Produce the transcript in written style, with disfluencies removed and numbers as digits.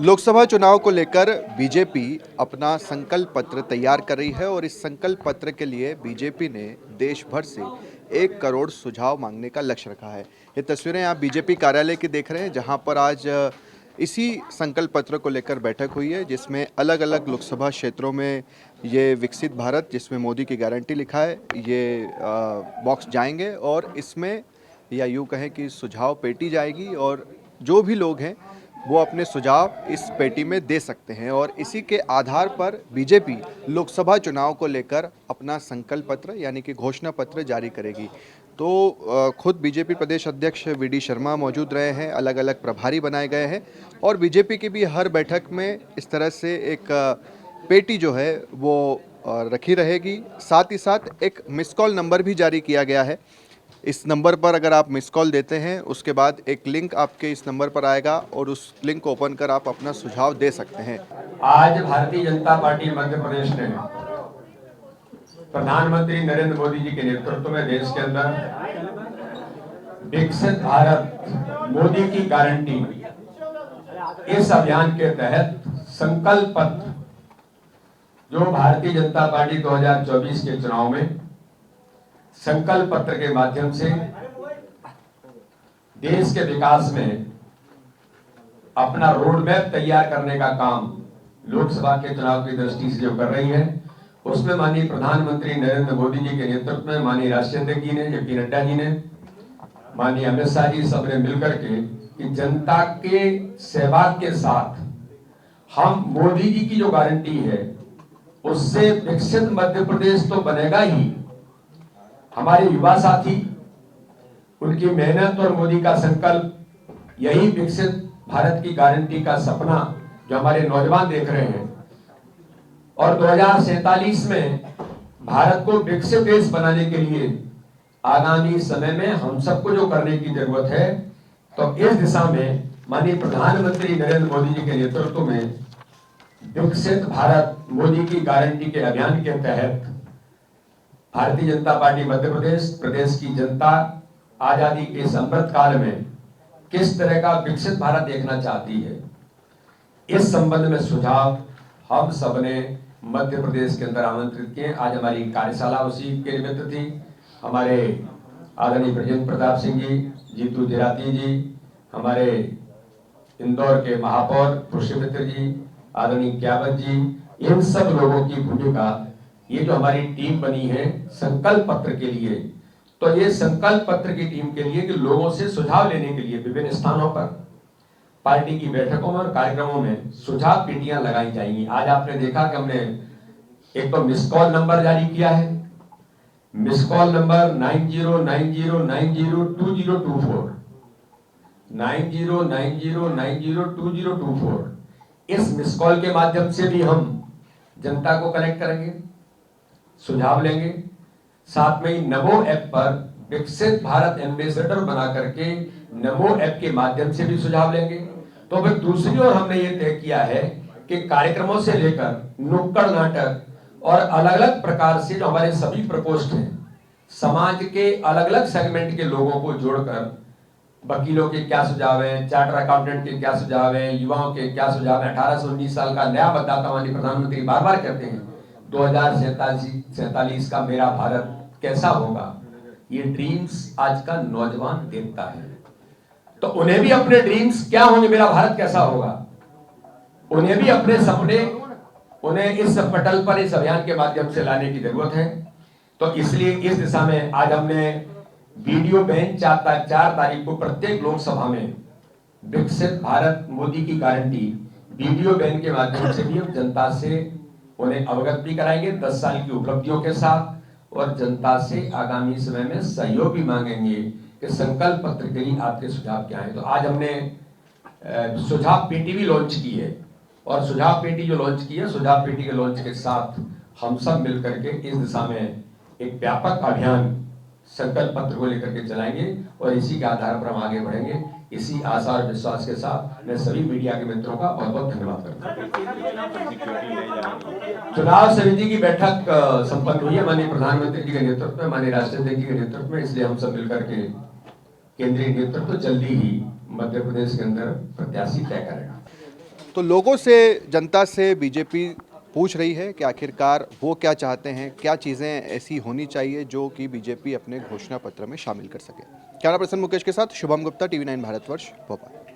लोकसभा चुनाव को लेकर बीजेपी अपना संकल्प पत्र तैयार कर रही है और इस संकल्प पत्र के लिए बीजेपी ने देश भर से 1 करोड़ सुझाव मांगने का लक्ष्य रखा है। ये तस्वीरें आप बीजेपी कार्यालय की देख रहे हैं, जहां पर आज इसी संकल्प पत्र को लेकर बैठक हुई है, जिसमें अलग अलग लोकसभा क्षेत्रों में ये विकसित भारत, जिसमें मोदी की गारंटी लिखा है, ये बॉक्स जाएंगे और इसमें या यूँ कहें कि सुझाव पेटी जाएगी और जो भी लोग हैं वो अपने सुझाव इस पेटी में दे सकते हैं और इसी के आधार पर बीजेपी लोकसभा चुनाव को लेकर अपना संकल्प पत्र यानी कि घोषणा पत्र जारी करेगी। तो खुद बीजेपी प्रदेश अध्यक्ष वीडी शर्मा मौजूद रहे हैं, अलग अलग प्रभारी बनाए गए हैं और बीजेपी की भी हर बैठक में इस तरह से एक पेटी जो है वो रखी रहेगी। साथ ही साथ एक मिस कॉल नंबर भी जारी किया गया है। इस नंबर पर अगर आप मिस कॉल देते हैं, उसके बाद एक लिंक आपके इस नंबर पर आएगा और उस लिंक को ओपन कर आप अपना सुझाव दे सकते हैं। आज भारतीय जनता पार्टी मध्य प्रदेश ने प्रधानमंत्री नरेंद्र मोदी जी के नेतृत्व में देश के अंदर विकसित भारत मोदी की गारंटी इस अभियान के तहत संकल्प पत्र जो भारतीय जनता पार्टी 2024 के चुनाव में संकल्प पत्र के माध्यम से देश के विकास में अपना रोड मैप तैयार करने का काम लोकसभा के चुनाव की दृष्टि से जो कर रही है, उसमें माननीय प्रधानमंत्री नरेंद्र मोदी जी के नेतृत्व में माननीय राष्ट्रीय अध्यक्ष जी ने, जेपी नड्डा जी ने, माननीय अमित शाह जी, सबने मिलकर के कि जनता के सहभाग के साथ हम मोदी जी की जो गारंटी है उससे विकसित मध्य प्रदेश तो बनेगा ही। हमारे युवा साथी, उनकी मेहनत और मोदी का संकल्प, यही विकसित भारत की गारंटी का सपना जो हमारे नौजवान देख रहे हैं और 2047 में भारत को विकसित देश बनाने के लिए आगामी समय में हम सबको जो करने की जरूरत है, तो इस दिशा में माननीय प्रधानमंत्री नरेंद्र मोदी जी के नेतृत्व में विकसित भारत मोदी की गारंटी के अभियान के तहत भारतीय जनता पार्टी मध्य प्रदेश की जनता आजादी के इस अमृत काल में किस तरह का विकसित भारत देखना चाहती है, इस संबंध में सुझाव हम सबने मध्य प्रदेश के अंदर आमंत्रित किए। आज हमारी कार्यशाला उसी के निमित्त थी। हमारे आदरणीय ब्रजेंद्र प्रताप सिंह जी, जीतू जराती जी, हमारे इंदौर के महापौर पुष्यमित्र जी, आदरणीय क्यावत जी, इन सब लोगों की भूमिका, ये जो हमारी टीम बनी है संकल्प पत्र के लिए, तो ये संकल्प पत्र की टीम के लिए कि लोगों से सुझाव लेने के लिए विभिन्न स्थानों पर पार्टी की बैठकों में और कार्यक्रमों में सुझाव पेटियां लगाई जाएंगी। आज आपने देखा कि हमने एक तो मिस कॉल नंबर जारी किया है, मिस कॉल नंबर 9090902024 9090902024। इस मिस कॉल के माध्यम से भी हम जनता को कनेक्ट करेंगे, सुझाव लेंगे। साथ में ही नमो ऐप पर विकसित भारत एम्बेसडर बना करके नमो ऐप के माध्यम से भी सुझाव लेंगे। तो फिर दूसरी ओर हमने ये तय किया है कि कार्यक्रमों से लेकर नुक्कड़ नाटक और अलग अलग प्रकार से जो हमारे सभी प्रकोष्ठ हैं, समाज के अलग अलग सेगमेंट के लोगों को जोड़कर वकीलों के क्या सुझाव है, चार्टर अकाउंटेंट के क्या सुझाव है, युवाओं के क्या सुझाव है, 18 से 19 साल का नया मतदाता माननीय प्रधानमंत्री बार बार कहते हैं 2047 का मेरा भारत कैसा होगा, ये ड्रीम्स आज का नौजवान देखता है। तो उन्हें भी अपने ड्रीम्स क्या होंगे, मेरा भारत कैसा होगा, उन्हें भी अपने सपने उन्हें इस पटल पर इस अभियान के माध्यम से लाने की जरूरत है। तो इसलिए इस दिशा में आज हमने वीडियो बैन 4 तारीख को प्रत्येक लोकसभा में विकसित भारत मोदी की गारंटी वीडियो बैन के माध्यम से भी हम जनता से उन्हें अवगत भी कराएंगे 10 साल की उपलब्धियों के साथ, और जनता से आगामी समय में सहयोग भी मांगेंगे कि संकल्प पत्र के लिए आपके सुझाव क्या है। तो आज हमने सुझाव पेटी भी लॉन्च की है और सुझाव पेटी जो लॉन्च की है, सुझाव पेटी के लॉन्च के साथ हम सब मिलकर के इस दिशा में एक व्यापक अभियान संकल्प पत्र को लेकर के चलाएंगे और इसी के आधार पर हम आगे बढ़ेंगे। इसी आशा और विश्वास के साथ मैं सभी मीडिया के मित्रों का बहुत बहुत धन्यवाद करता हूँ। चुनाव समिति की बैठक संपन्न हुई है माननीय प्रधानमंत्री जी के नेतृत्व में, माननीय राष्ट्रीय अध्यक्ष जी के नेतृत्व में, इसलिए हम सब मिलकर के केंद्रीय नेतृत्व जल्दी ही मध्य प्रदेश के अंदर प्रत्याशी तय करेगा। तो लोगों से, जनता से बीजेपी पूछ रही है कि आखिरकार वो क्या चाहते हैं, क्या चीज़ें ऐसी होनी चाहिए जो कि बीजेपी अपने घोषणा पत्र में शामिल कर सके। कैमरा पर्सन मुकेश के साथ शुभम गुप्ता, टीवी 9 भारतवर्ष, भोपाल।